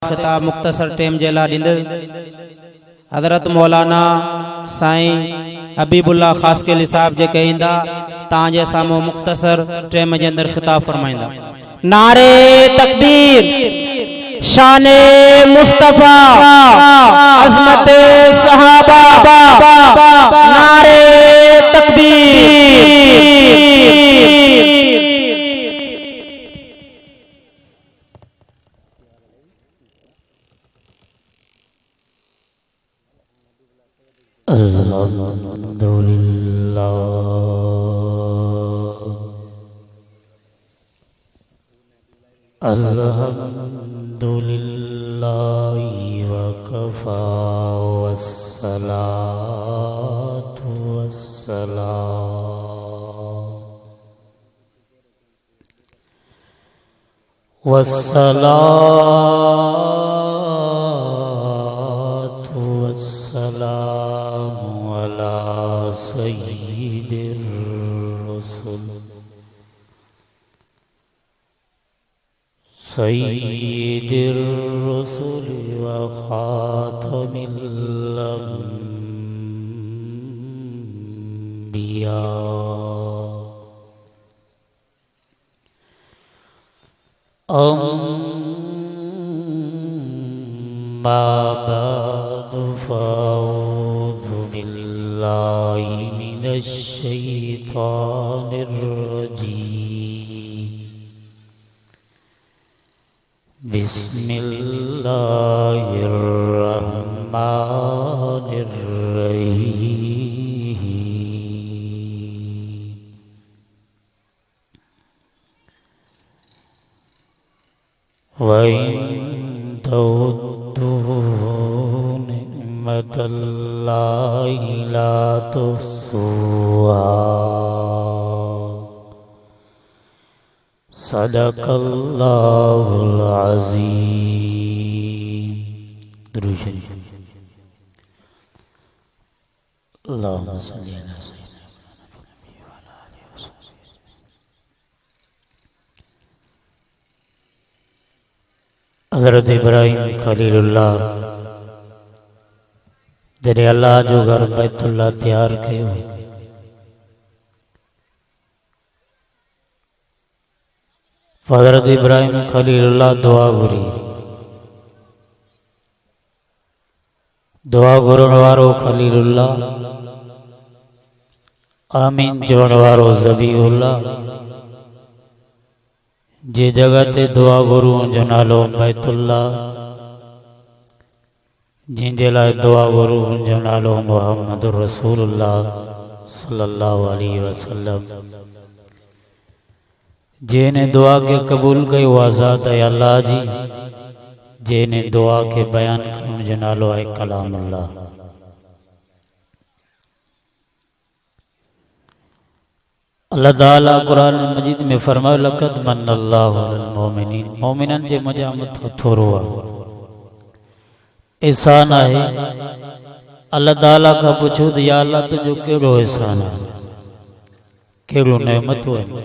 खिताब मुख्तसर टेम जेला डिंद हजरत मौलाना साईं हबीबुल्lah खासखीली साहब जे कहिंदा तांजे सामो मुख्तसर टेम जे अंदर खिताब फरमाइंदा। नारे तकबीर, शाने मुस्तफा, अजमत सहाबा, नारे तकबीर। अल्हम्दुलिल्लाह अल्हम्दुलिल्लाहि व कफा वस्सलातु वस्सलामु अला सय्यिदिर रसूल सय्यिदिर रसूल व खातमिल अंबिया अम्मा बअदु फ़अऊज़ु बिल्लाहि मिनश शैतानिर रजीम। बिस्मिल्लाहिर रहमानिर रहीम। वइन तउद्दू निअमतल्लाहि ला तुहसूहा। सदक़ल्लाहुल अज़ीम। दुरूद शरीफ। अल्लाहुम्मा सल्लि अला सय्यिदिना व अला आलिहि व सह्बिहि। हज़रत इब्राहिम खलीलुल्लाह जॾहिं अल्लाह जो घर बैतुल्लाह तैयार कयो, हज़रत इब्राहिम खलीलुल्लाह दुआ घुरी। दुआ घुरण वारो खलीलुल्लाह, आमीन चवण वारो ज़बीहुल्लाह। जे जगह ते दुआ घुरूं जो नालो बैतुल्लाह, जंहिंजे लाइ दुआ घुरूं जो नालो मुहम्मदुर रसूलुल्लाह सल्लल्लाहु अलैहि वसल्लम। जेने दुआ के कबूल कयो आज़ाद है अल्लाह जी, जेने दुआ के बयान करण जो नालो है कलामुल्लाह। अल्लाह ताला कुरान मजीद में फरमायो लक़द मन्नल्लाहु अलल मोमिनीन। मोमिनन जे मजा मत थोरो आहे, एहसान आहे। अल्लाह ताला का पुछो त या अल्लाह तुझो कहिड़ो एहसान आहे, कहिड़ो नेमतूं आहिनि।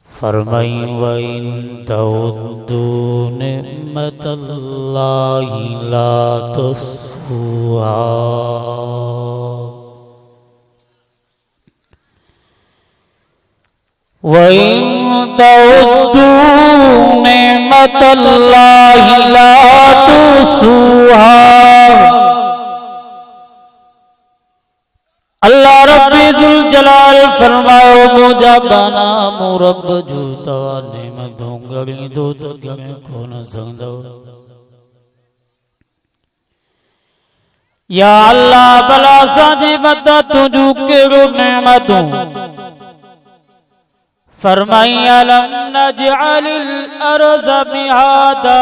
फरमाई वइन तउद्दू निअमतल्लाहि ला तुहसूहा। वइन तउद्दू निअमतल्लाहि ला तुहसूहा। अल्लाह रब्बी जुल जलाल फरमायो मुझा बना मु रब जो तवा नेमतूं घणी दो त घणे कोन सघंदो। या अल्लाह भला असांजे मथां तुंहिंजूं कहिड़ो नेमतूं। फरमाई अलम नजअलिल अर्ज़ मिहादा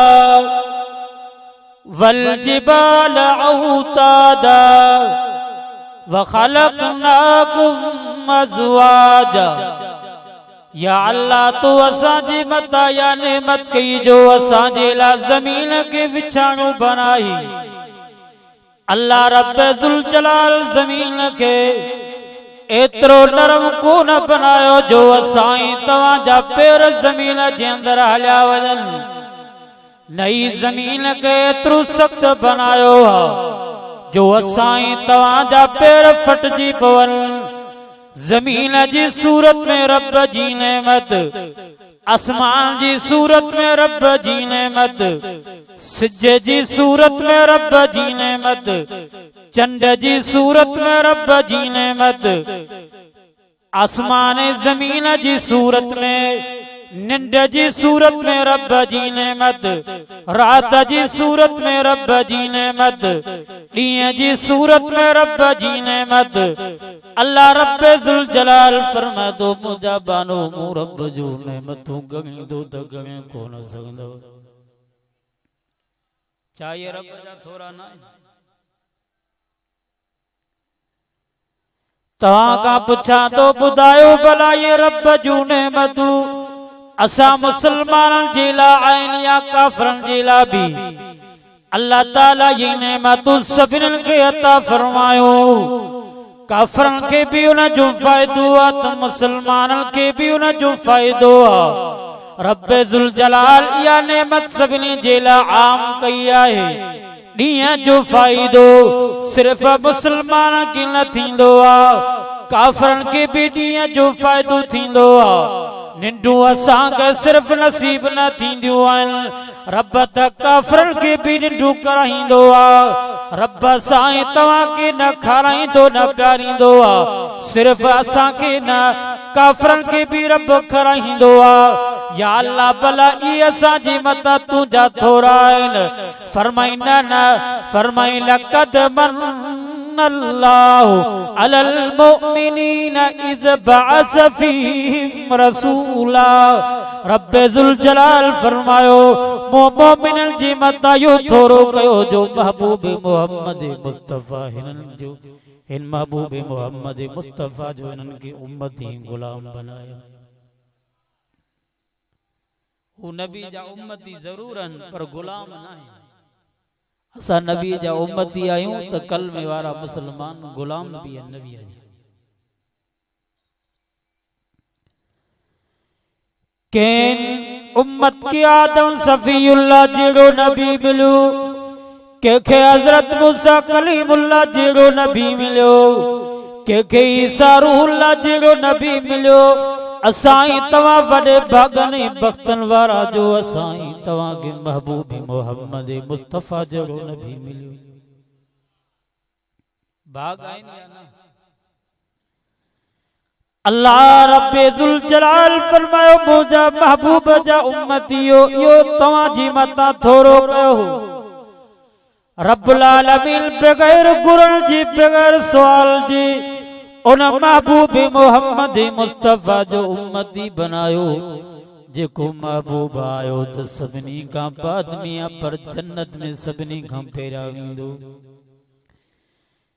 वल जिबाल औतादा वखलकनाकुम अज़वाजा। या अल्लाह तो असांजे मथां या नेमत कई जो असांजे लाइ ज़मीन खे विछाणो बनाई। अल्लाह रब ज़ुल जलाल ज़मीन खे एतिरो नरम कोन बनायो जो असां तव्हांजा पेर ज़मीन जे अंदरि हलिया वञनि। नई ज़मीन के एतिरो सख्त बनायो हा जो असाई तव्हांजा पैर फटजी पवन। ज़मीन जी सूरत में रब जी नेमत, आसमान जी सूरत में रब जी नेमत, सिज जी सूरत में रब जी नेमत, चंड जी सूरत में रब जी नेमत, आसमान ज़मीन जी सूरत में, निंड जी सूरत में रब जी नेमत, रात जी सूरत में रब जी नेमत, ॾींहं जी सूरत में रब जी नेमत। अल्लाह रब्बे ज़ुल जलाल फरमादो मुंहिंजा बानो मूं रब जूं नेमतूं ॻणींदो त ॻणे कोन सघंदो। छा इहे रब जा थोरा न आहिनि? तव्हां खां पुछां थो ॿुधायो भला इहे रब जूं नेमतूं असां मुसलमाननि जे लाइ आहिनि या काफ़िरनि जे लाइ बि? अल्लाह ताला ये नेमतूं सभिनीनि खे अता फरमायो। काफ़िरनि खे बि उन जो फ़ाइदो आहे त मुसलमाननि खे बि उन जो फ़ाइदो आहे। रब्बे ज़ुल जलाल इहा नेमत सभिनी जे लाइ आम कई आहे। ॾींहं जो फ़ाइदो सिर्फ़ मुसलमाननि खे न थींदो आहे, काफ़िरनि खे बि ॾींहं जो फ़ाइदो थींदो आहे। निंडूं असांखे सिर्फ़ नसीब न थींदियूं आहिनि, रब त काफ़िरनि खे बि निंडूं कराईंदो आहे। रब साईं तव्हांखे न खाराईंदो न प्यारींदो आहे, सिर्फ़ असांखे न काफ़िरनि खे बि रब खाराईंदो आहे। या अल्लाह भला इहे असांजी मथां तुंहिंजा थोरा आहिनि। फरमाई न फरमाई लक़द अल्लाहु अलल मुमिनीन इज़ बअस फीहिम रसूला। रब्बे ज़ुल जलाल फरमायो मोमिननि जी मथां इहो थोरो कयो जो महबूब मोहम्मद मुस्तफ़ा हिन महबूब मोहम्मद मुस्तफ़ा जो हिननि खे उम्मती गुलाम बनाया। हू नबी जा उम्मती ज़रूर आहिनि पर गुलाम न आहिनि। असां नबी जा उम्मती आहियूं त कलमे वारा मुसलमान गुलाम बि आहिनि नबी जा। कंहिं उम्मत खे आदम सफ़ीउल्लाह जहिड़ो नबी मिलियो, कंहिंखे हज़रत मूसा कलीमुल्लाह जहिड़ो नबी मिलियो, कंहिंखे ईसा रूहुल्लाह जहिड़ो नबी मिलियो। असाई तव्हां वॾे भागनि बख़्तनि वारा जो असाई तव्हांखे महबूब मोहम्मद मुस्तफ़ा जहिड़ो नबी मिलियो। भाग आहिनि या न? अल्लाह रब्बे ज़ुल जलाल फरमायो मुंहिंजा महबूब जा उम्मतियो इहो तव्हांजी मथां थोरो कयो। रब्बुल आलमीन बग़ैर घुरण जी बग़ैर सुवाल जी उन महबूब मोहम्मद मुस्तफ़ा जो उम्मती बनायो। जेको महबूब आयो त सभिनी खां बाद में आहे पर जन्नत में सभिनी खां पहिरियां वेंदो।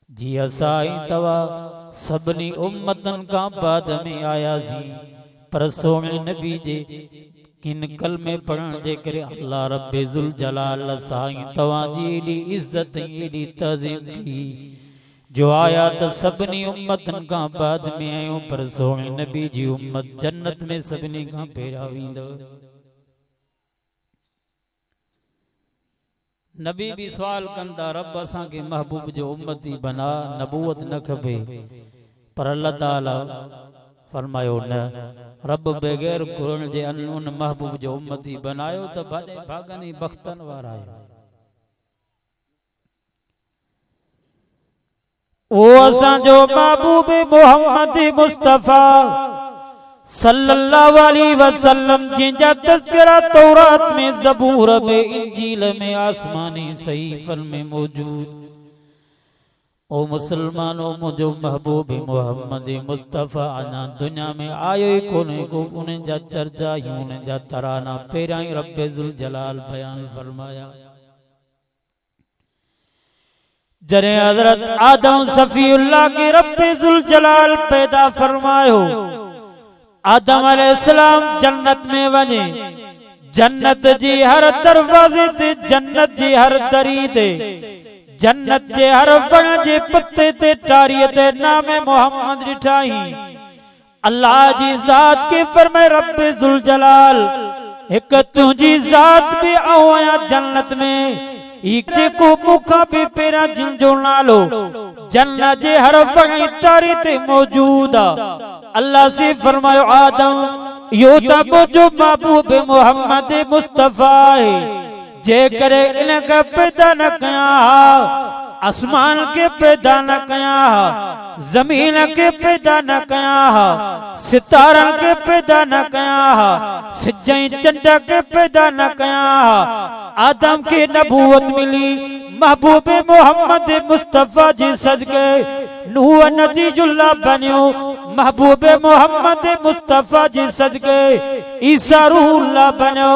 जीअं असां तव्हां सभिनी उम्मतनि खां बाद में आयासीं पर सोने नबी जे किन कलमे पढ़ण जे करे अल्लाह रब्बे ज़ुल जलाल असां तव्हांजी एॾी इज़त एॾी तज़ीम कई जो आया त सभिनी उम्मतनि खां बाद में आहियूं पर सोने नबी जी उम्मत जन्नत में सभिनी खां पहिरियां वेंदव। नबी भी सवाल कंदा रब असांखे महबूब जो उम्मती बना, नबूवत न खपे। पर अल्लाह ताला फरमायो न, रब बग़ैर घुरण जे उन महबूब जो उम्मती बनायो त भले भागनी बख्तन वारा आहे। ओ असांजो महबूब मोहम्मद मुस्तफ़ा सल्लल्लाहु अलैहि वसल्लम जिंजा तज़किरा तौरात में, ज़बूर में, इंजील में, आसमानी सहीफ़न में मौजूद। ओ मुसलमानों मुझो महबूब मोहम्मद मुस्तफ़ा अना दुनिया में आयो ही कोने को उन्हें जा चर्चा ही उन्हें जा तराना पहिरियां ही रब्बे ज़ुल जलाल बयान फरमाया। जरे हज़रत आदम सफ़ीउल्लाह के रब्बे ज़ुल जलाल पैदा फरमायो। आदम अलैहिस्सलाम जन्नत में वने, जन्नत जी हर दरवाजे ते, जन्नत जी हर दरी ते, जन्नत जे हर वण जे पत्ते ते टारीअ ते नाम मोहम्मद ॾिठाई। अल्लाह जी ज़ात के फरमाए रब्बे ज़ुल जलाल एक तुझी ज़ात भी आया जन्नत में एक जेको मुखा भी पेरा जिन जो नालो जन्नत जे हर वही टारी ते मौजूद अल्लाह से फरमायो आदम यो तब जो महबूब मोहम्मद मुस्तफा है जे करे इनका पैदा न कया आसमान के पैदा न कया जमीन के पैदा न कया सितारा के पैदा न कया सिजई चंदा के पैदा न कया आदम की नबूवत मिली महबूब मोहम्मद मुस्तफा जी सदके नूह नजीजुल्लाह बनियो महबूब मोहम्मद मुस्तफा जी सदके ईसा रूहुल्लाह बनियो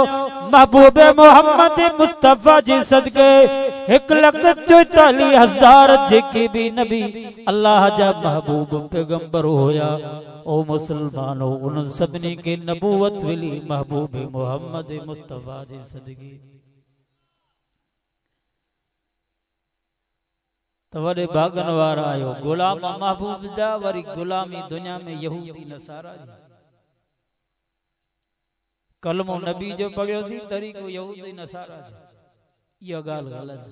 महबूब मोहम्मद मुस्तफा जी सदके 1,44,000 जेके भी नबी अल्लाह जा महबूब पैगंबर होया ओ मुसलमानो उन सभिनी के नबूवत मिली महबूब मोहम्मद मुस्तफा जी सदके तो वडे भागन वारा आयो गुलाम महबूब जा वरी गुलामी दुनिया में यहूदी नसारा कलमो नबी जो पढ़ियो सी तरीको यहूदी नसारा यो गाल गलत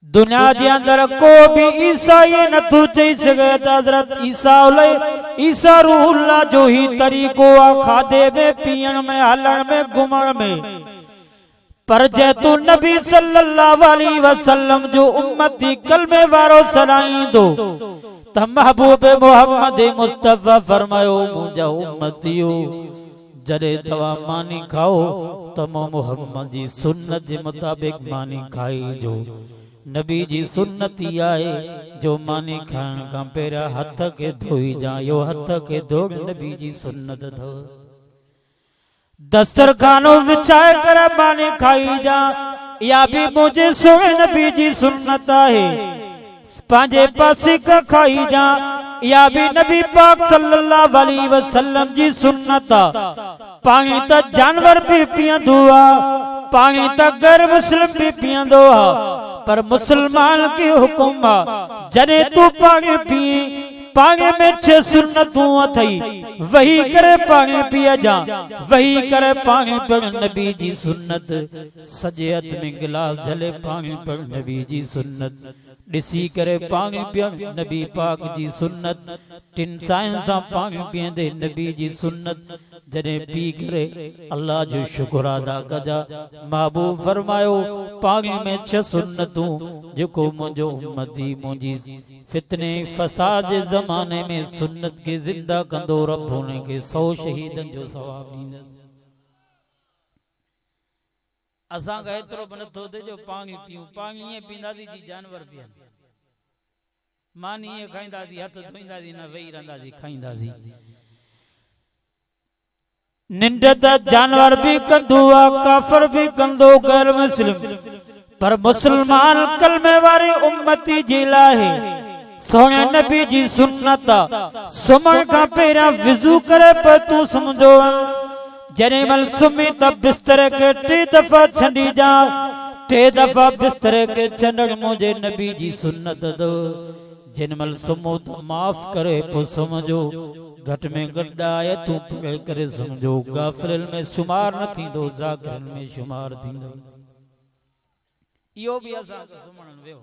दुनिया जे अंदर को भी ईसाई न तू चई सके हजरत ईसा रूहुल्लाह जो ही तरीको आ खादे में पियण में हलण में घुमण में पर जे तू नबी सल्लल्लाहु अलैहि वसल्लम जो उम्मती कलमे वारो सनाई दो त महबूब मोहम्मद मुस्तफा फरमायो मुंजा उम्मतियो जरे दवा मानी खाओ तमो मोहम्मद जी सुन्नत जे मुताबिक मानी खाई जो नबी जी सुन्नती आए जो मानी खान का पेरा हथ के धोई जा यो हथ के धो नबी जी सुन्नत धो दस्तरखानो विछाए कर मानी खाई जा या भी मुझे सोए नबी जी सुन्नत है पांजे पासी का खाई जा या भी नबी पाक सल्लल्लाहु अलैहि वसल्लम जी सुन्नत पानी त जानवर भी पियंदो पानी त गैर मुस्लिम भी पियंदो पर मुसलमान के हुक्म जने तू पानी पी पानी में 6 सुन्नतूं अथई वही करे पानी पिया जा वही करे पानी पर नबी जी सुन्नत सजे हथ में गिलास झले पानी पर नबी जी सुन्नत दिसी करे पानी पिया नबी पाक जी सुन्नत टिन साइन सा पानी पियंदे नबी जी सुन्नत जने पी करे अल्लाह जो शुक्र अदा कजा महबूब फरमायो पानी में 6 सुन्नतूं जेको मुझो उम्मती मुझी फितने फसाद जमाने में सुन्नत के जिंदा कंदो रब होने के 100 शहीदन जो सवाब दींदस असा का एतरो बनतो दे जो पानी पियो पानी ये पींदा दी जी जानवर पियन मानी ये खाइंदा दी हथ धोइंदा दी ना वेई रंदा दी खाइंदा दी निंद द जानवर भी कंदो काफर भी कंदो गैर मुस्लिम पर मुसलमान कलमे वारी उम्मती जिला है सोने नबी जी सुन्नत सुमण का पेरा वजू करे पर तू समझो जने मल सुमी तब बिस्तर के 3 दफा छंडी जा 3 दफा बिस्तर के छंडण मुझे नबी जी सुन्नत दो जिन मल सुमो तो माफ करे तो समझो घट में गड्डा है तू करे समझो गाफिल में शुमार न थींदो जाकिर में शुमार थींदो इहो भी असा सुमणन वेहो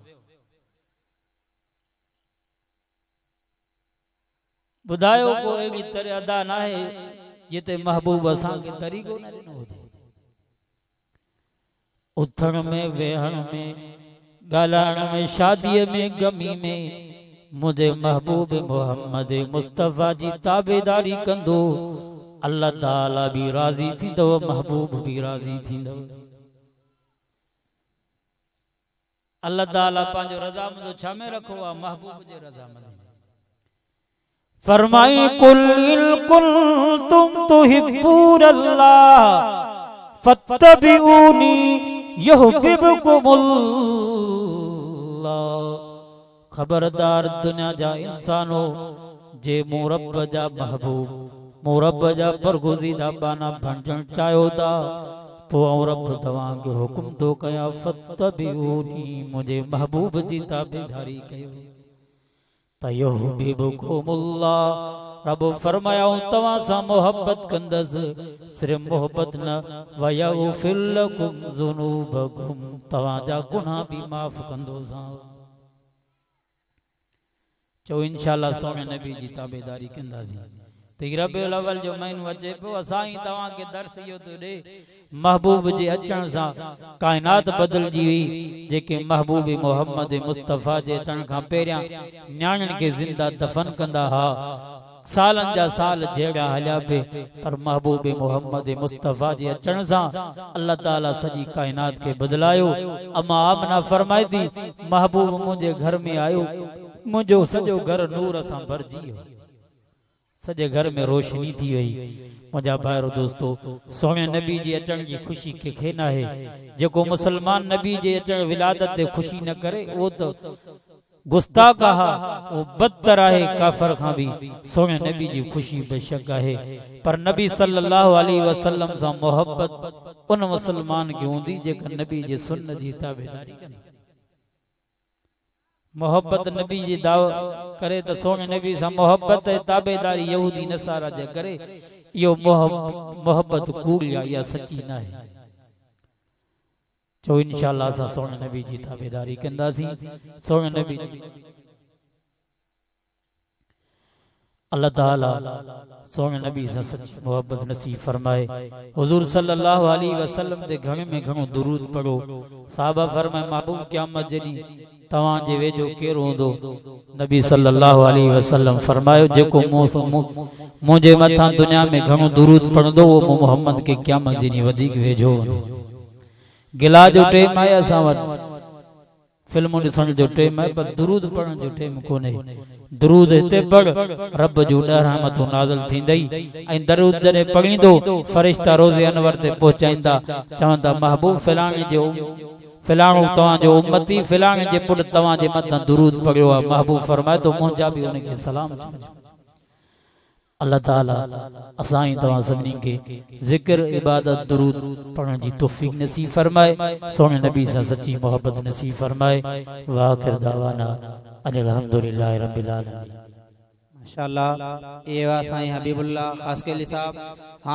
बुधायो को एवी तरह अदा ना है ये ते महबूब असा के तरीको न नो हो उथण में वेहण में गालाण में शादी में गमी में मुझे महबूब मोहम्मद मुस्तफा जी ताबेदारी कंदो अल्लाह ताला भी राजी थींदो महबूब भी राजी थींदो अल्लाह ताला पांजो रजामंद छा में रखो आ महबूब जे रजामंद फरमाई कुल तुम तुहिब्बूनल्लाह फत्तबिऊनी युहिब्बुकुमुल्लाह खबरदार दुनिया जा इंसानो जे मोरब जा महबूब मोरब जा बरगुज़ीदा बाना भंजन चायो दा पो रब तवां के हुक्म तो कया फत्तबिऊनी मुझे महबूब जी ताबेदारी कयो तयुहिब्बुकुमुल्लाह रब फरमाया तवां सां मोहब्बत कंदस सिर्फ मोहब्बत न वयगफिर लकुम ज़ुनूबकुम तवां जा गुनाह भी माफ कंदोसां चो इंशाअल्लाह सोने नबी जी ताबेदारी कंदासीं त रबीउल अव्वल जो महीनो अचे पियो असां ई तव्हां खे दर्स इहो थो ॾे महबूब जे अचण सां काइनात बदिलजी हुई जेके महबूब मोहम्मद मुस्तफ़ा जे अचण खां पहिरियां न्याणियुनि खे ज़िंदा दफ़न कंदा हा सालन जा साल जहिड़ा हलिया पे पर महबूब मोहम्मद मुस्तफ़ा जे अचण सां अल्लाह ताला सॼी काइनात खे बदिलायो अम्मा आमना फरमाए थी महबूब मुंहिंजे घर में आयो मुंहिंजो सॼो घर नूर सां भरिजी वियो सॼे घर में रोशनी थी वई मुंहिंजा भाइरो दोस्तो सोने नबी जे अचण जी ख़ुशी कंहिंखे न आहे जेको मुसलमान नबी जे अचण विलादत ते ख़ुशी न करे उहो त गुस्ताख आहे वो बदतर आहे काफर खां भी सोने नबी जी ख़ुशी बेशक आहे पर नबी सल्लल्लाहु अलैहि वसल्लम सां मोहब्बत उन मुसलमान खे हूंदी जेका नबी जे सुन्नत जी ताबेदारी कंदी मोहब्बत नबी जी दाव करे त सोने नबी सां मोहब्बत ताबेदारी यहूदी नसारा जे करे यो मोहब्बत कूड़ या सच्ची न है चो इंशाअल्लाह असां सोने नबी जी ताबेदारी कंदासीं सोने नबी अल्लाह ताला सोने नबी सां सच्ची मोहब्बत नसीब फरमाए हुजूर सल्लल्लाहु अलैहि वसल्लम ते घणे में घणो दुरूद पढ़ो साहबा फरमाए महबूब क़यामत जॾी तवां जे वेझो केरु हूंदो नबी सल्लल्लाहु अलैहि वसल्लम फरमायो जेको मुंहिंजे मथां दुनिया में घणो दुरूद पढ़ंदो वो मोहम्मद के क़यामत जॾी वधीक वेझो हूंदो गिला जो टाइम आहे असां वटि फिल्मूं ॾिसण जो टाइम आहे पर दुरूद पढ़ण जो टाइम कोन्हे दुरूद हिते पढ़ रब जूं 10 रहमतूं नाज़िल थींदई ऐं दरूद जॾहिं पढ़ींदो फ़रिश्ता रोज़े अनवर ते पहुचाईंदा चवंदा महबूब फलाणे जो फिलाणो तवां जो उम्मती फिलाणे जे पुट तवां जे मथां दुरूद पढ़ियो आहे महबूब फरमाए तो मुंहिंजा बि उनखे सलाम चवंदा अल्लाह ताला असां ई तवां सभिनी खे ज़िक्र इबादत दुरूद पढ़ण जी तौफ़ीक़ नसीब फरमाए सोने नबी सां सच्ची मोहब्बत नसीब फरमाए व आखिर दावाना अल्हम्दुलिल्लाहि रब्बिल आलमीन माशाअल्लाह ये वा साईं हबीबुल्लाह खासकेली साहब।